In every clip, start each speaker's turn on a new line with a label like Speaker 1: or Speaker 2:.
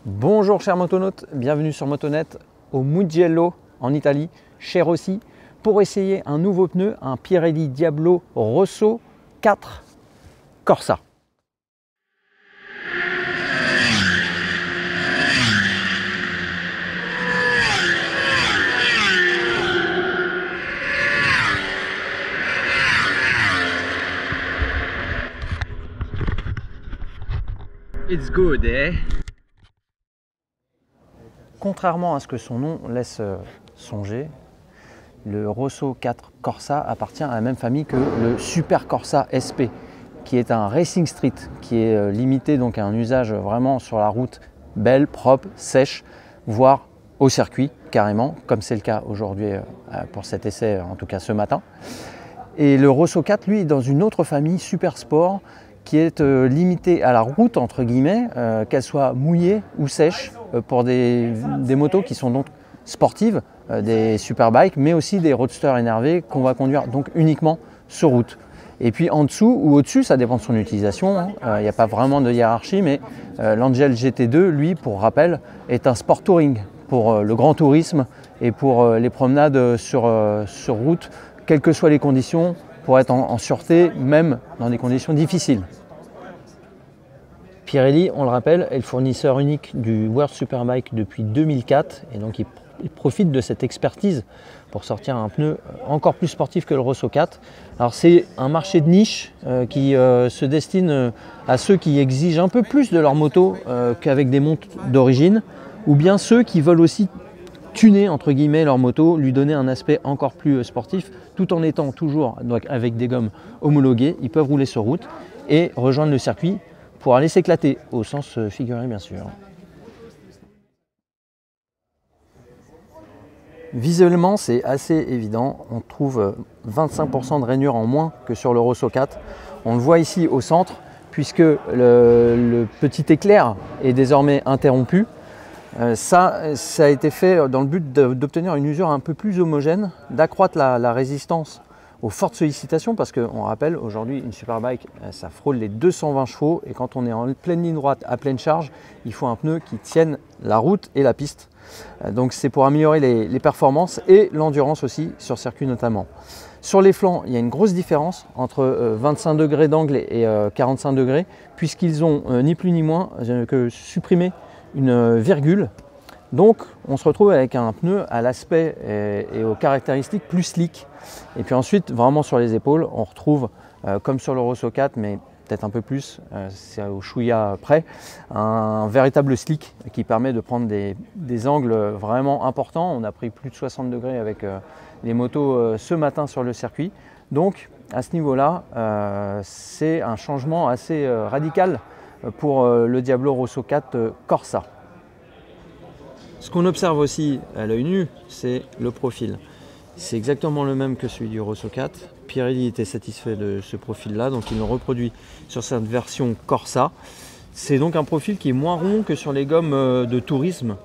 Speaker 1: Bonjour chers motonautes, bienvenue sur Motonet au Mugello en Italie, chez Rossi, pour essayer un nouveau pneu, un Pirelli Diablo Rosso 4 Corsa. It's good, eh? Contrairement à ce que son nom laisse songer, le Rosso 4 Corsa appartient à la même famille que le Super Corsa SP, qui est un racing street, qui est limité donc à un usage vraiment sur la route belle, propre, sèche, voire au circuit carrément, comme c'est le cas aujourd'hui pour cet essai, en tout cas ce matin. Et le Rosso 4, lui, est dans une autre famille, Super Sport, qui est limitée à la route, entre guillemets, qu'elle soit mouillée ou sèche, pour des motos qui sont donc sportives, des superbikes, mais aussi des roadsters énervés qu'on va conduire donc uniquement sur route. Et puis en dessous ou au-dessus, ça dépend de son utilisation, il n'y a pas vraiment de hiérarchie, mais l'Angel GT2, lui, pour rappel, est un sport touring pour le grand tourisme et pour les promenades sur route, quelles que soient les conditions, pour être en sûreté, même dans des conditions difficiles. Pirelli, on le rappelle, est le fournisseur unique du World Superbike depuis 2004 et donc il profite de cette expertise pour sortir un pneu encore plus sportif que le Rosso 4. Alors c'est un marché de niche qui se destine à ceux qui exigent un peu plus de leur moto qu'avec des montres d'origine, ou bien ceux qui veulent aussi tuner entre guillemets leur moto, lui donner un aspect encore plus sportif, tout en étant toujours donc, avec des gommes homologuées. Ils peuvent rouler sur route et rejoindre le circuit pour aller s'éclater, au sens figuré bien sûr. Visuellement, c'est assez évident. On trouve 25% de rainure en moins que sur le Rosso 4. On le voit ici au centre, puisque le petit éclair est désormais interrompu. Ça a été fait dans le but d'obtenir une usure un peu plus homogène, d'accroître la résistance aux fortes sollicitations, parce qu'on rappelle, aujourd'hui, une Superbike, ça frôle les 220 chevaux, et quand on est en pleine ligne droite, à pleine charge, il faut un pneu qui tienne la route et la piste. Donc c'est pour améliorer les performances et l'endurance aussi, sur circuit notamment. Sur les flancs, il y a une grosse différence entre 25 degrés d'angle et 45 degrés, puisqu'ils ont ni plus ni moins que supprimé une virgule. Donc on se retrouve avec un pneu à l'aspect et aux caractéristiques plus slick. Et puis ensuite, vraiment sur les épaules, on retrouve, comme sur le Rosso 4, mais peut-être un peu plus, c'est au chouïa près, un véritable slick qui permet de prendre des angles vraiment importants. On a pris plus de 60 degrés avec les motos ce matin sur le circuit. Donc à ce niveau-là, c'est un changement assez radical pour le Diablo Rosso 4 Corsa. Ce qu'on observe aussi à l'œil nu, c'est le profil. C'est exactement le même que celui du Rosso 4. Pirelli était satisfait de ce profil-là, donc ils l'ont reproduit sur cette version Corsa. C'est donc un profil qui est moins rond que sur les gommes de tourisme,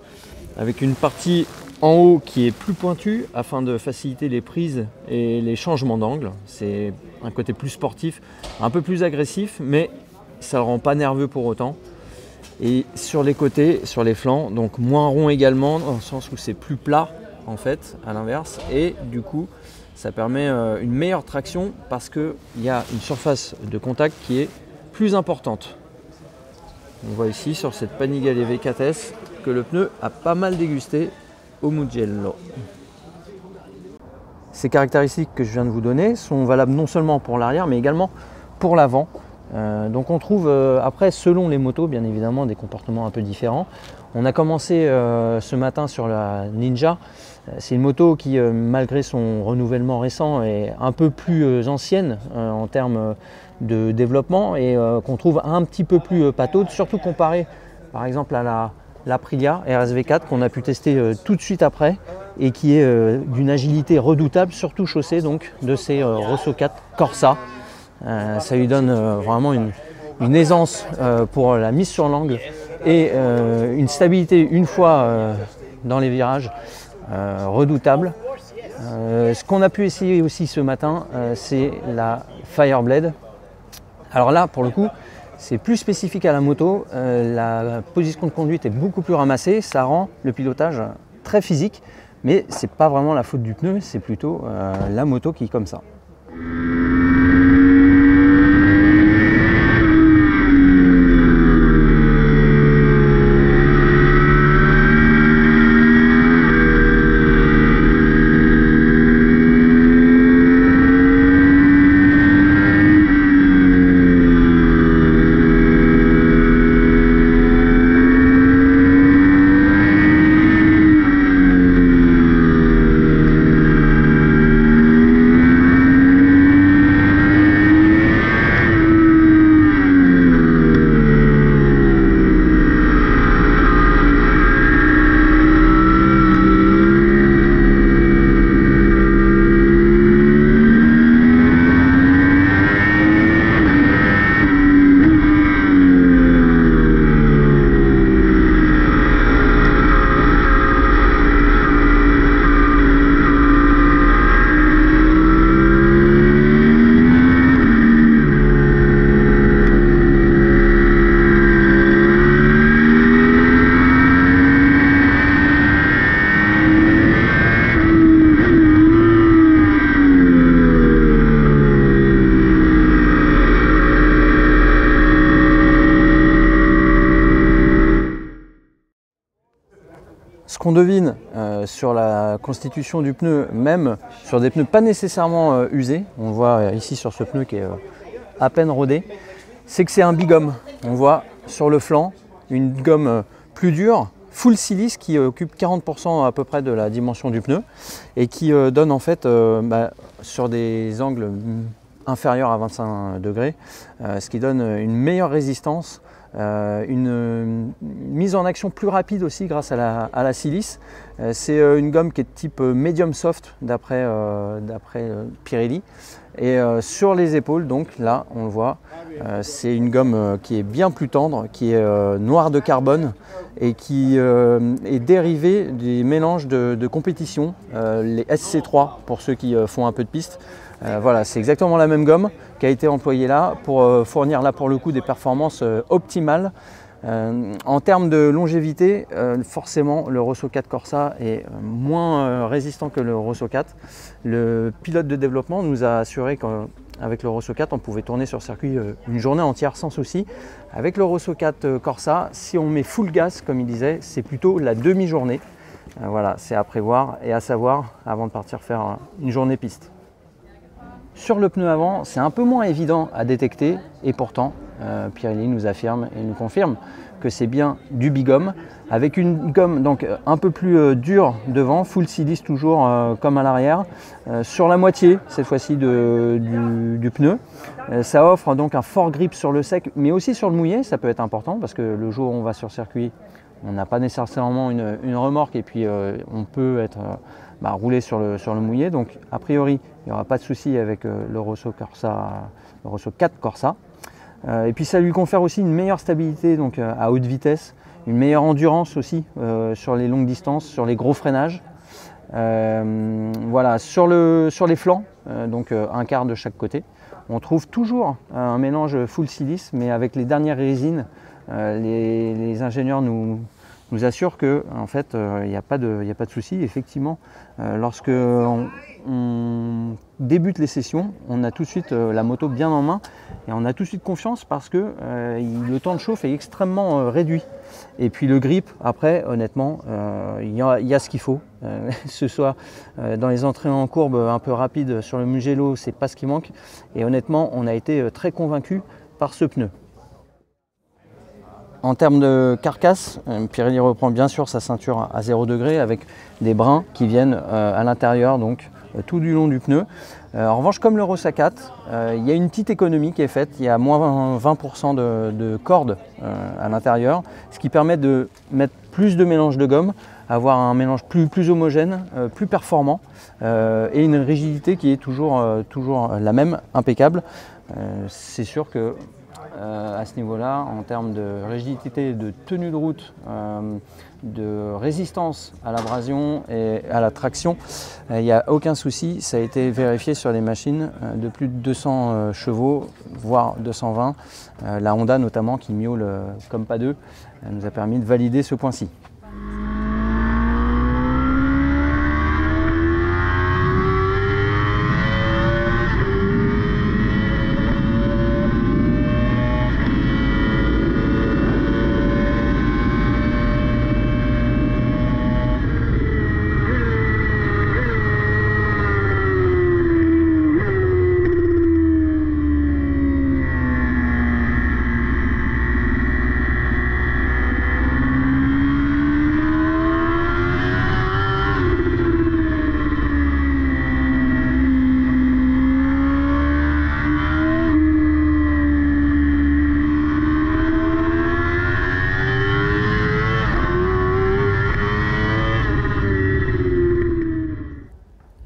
Speaker 1: avec une partie en haut qui est plus pointue afin de faciliter les prises et les changements d'angle. C'est un côté plus sportif, un peu plus agressif, mais ça ne le rend pas nerveux pour autant. Et sur les côtés, sur les flancs, donc moins rond également, dans le sens où c'est plus plat en fait, à l'inverse, et du coup ça permet une meilleure traction parce qu'il y a une surface de contact qui est plus importante. On voit ici sur cette Panigale V4S que le pneu a pas mal dégusté au Mugello. Ces caractéristiques que je viens de vous donner sont valables non seulement pour l'arrière mais également pour l'avant. Donc on trouve après, selon les motos, bien évidemment, des comportements un peu différents. On a commencé ce matin sur la Ninja. C'est une moto qui, malgré son renouvellement récent, est un peu plus ancienne en termes de développement et qu'on trouve un petit peu plus pataude, surtout comparé par exemple à l'Aprilia RSV4 qu'on a pu tester tout de suite après et qui est d'une agilité redoutable, surtout chaussée donc de ces Rosso 4 Corsa. Ça lui donne vraiment une aisance pour la mise sur l'angle et une stabilité une fois dans les virages redoutable. Ce qu'on a pu essayer aussi ce matin, c'est la Fireblade. Alors là, pour le coup, C'est plus spécifique à la moto, la position de conduite est beaucoup plus ramassée, ça rend le pilotage très physique, mais c'est pas vraiment la faute du pneu, c'est plutôt la moto qui est comme ça. Ce qu'on devine sur la constitution du pneu, même sur des pneus pas nécessairement usés, on le voit ici sur ce pneu qui est à peine rodé, c'est que c'est un bigum. On voit sur le flanc une gomme plus dure, full silice, qui occupe 40% à peu près de la dimension du pneu et qui donne en fait sur des angles inférieurs à 25 degrés, ce qui donne une meilleure résistance. Une mise en action plus rapide aussi grâce à la silice. C'est une gomme qui est de type medium soft d'après Pirelli. Et sur les épaules, donc là on le voit, c'est une gomme qui est bien plus tendre, qui est noire de carbone et qui est dérivée des mélanges de compétition, les SC3 pour ceux qui font un peu de piste. Voilà, c'est exactement la même gomme qui a été employée là pour fournir là pour le coup des performances optimales. En termes de longévité, forcément le Rosso 4 Corsa est moins résistant que le Rosso 4. Le pilote de développement nous a assuré qu'avec le Rosso 4 on pouvait tourner sur circuit une journée entière sans souci. Avec le Rosso 4 Corsa, si on met full gas comme il disait, c'est plutôt la demi-journée. Voilà, c'est à prévoir et à savoir avant de partir faire une journée piste. Sur le pneu avant, c'est un peu moins évident à détecter et pourtant Pirelli nous affirme et nous confirme que c'est bien du bigum avec une gomme donc un peu plus dure devant, full silice toujours comme à l'arrière, sur la moitié cette fois-ci du pneu. Ça offre donc un fort grip sur le sec mais aussi sur le mouillé, ça peut être important parce que le jour où on va sur circuit, on n'a pas nécessairement une remorque et puis on peut être rouler sur le mouillé. Donc a priori, il n'y aura pas de souci avec le Rosso 4 Corsa. Et puis ça lui confère aussi une meilleure stabilité donc, à haute vitesse, une meilleure endurance aussi sur les longues distances, sur les gros freinages. Voilà, sur les flancs, donc un quart de chaque côté, on trouve toujours un mélange full silice, mais avec les dernières résines, les ingénieurs nous assure que en fait il n'y a pas de souci. Effectivement, lorsque on débute les sessions, on a tout de suite la moto bien en main et on a tout de suite confiance parce que le temps de chauffe est extrêmement réduit. Et puis le grip, après, honnêtement, il y a ce qu'il faut. Ce soit dans les entrées en courbe un peu rapides sur le Mugello, c'est pas ce qui manque. Et honnêtement, on a été très convaincus par ce pneu. En termes de carcasse, Pirelli reprend bien sûr sa ceinture à 0 degré avec des brins qui viennent à l'intérieur, donc tout du long du pneu. En revanche, comme le Rosso 4, il y a une petite économie qui est faite, il y a moins 20% de cordes à l'intérieur, ce qui permet de mettre plus de mélange de gomme, avoir un mélange plus homogène, plus performant et une rigidité qui est toujours la même, impeccable. C'est sûr que à ce niveau-là en termes de rigidité, de tenue de route, de résistance à l'abrasion et à la traction. Il n'y a aucun souci, ça a été vérifié sur des machines de plus de 200 chevaux, voire 220. La Honda notamment qui miaule comme pas deux nous a permis de valider ce point-ci.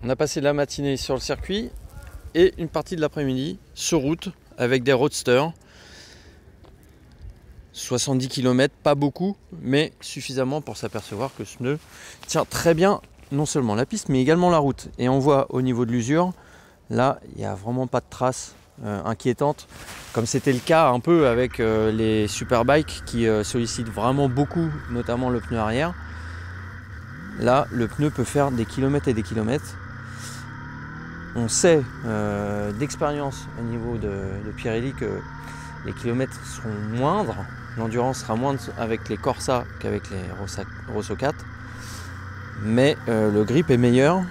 Speaker 1: On a passé la matinée sur le circuit et une partie de l'après-midi sur route avec des roadsters. 70 km, pas beaucoup, mais suffisamment pour s'apercevoir que ce pneu tient très bien non seulement la piste mais également la route. Et on voit au niveau de l'usure, là il n'y a vraiment pas de traces inquiétantes, comme c'était le cas un peu avec les Superbikes qui sollicitent vraiment beaucoup, notamment le pneu arrière. Là le pneu peut faire des kilomètres et des kilomètres. On sait d'expérience au niveau de Pirelli que les kilomètres seront moindres, l'endurance sera moindre avec les Corsa qu'avec les Rosso 4, mais le grip est meilleur.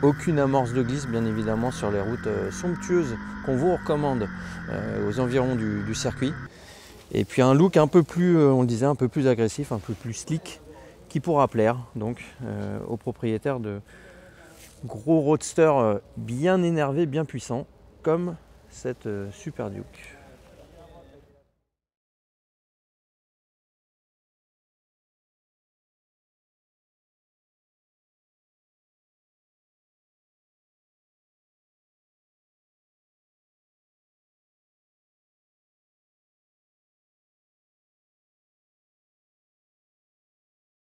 Speaker 1: Aucune amorce de glisse bien évidemment sur les routes somptueuses qu'on vous recommande aux environs du circuit. Et puis un look un peu plus, on le disait, un peu plus agressif, un peu plus slick, qui pourra plaire donc aux propriétaires de gros roadster bien énervé, bien puissant, comme cette Super Duke.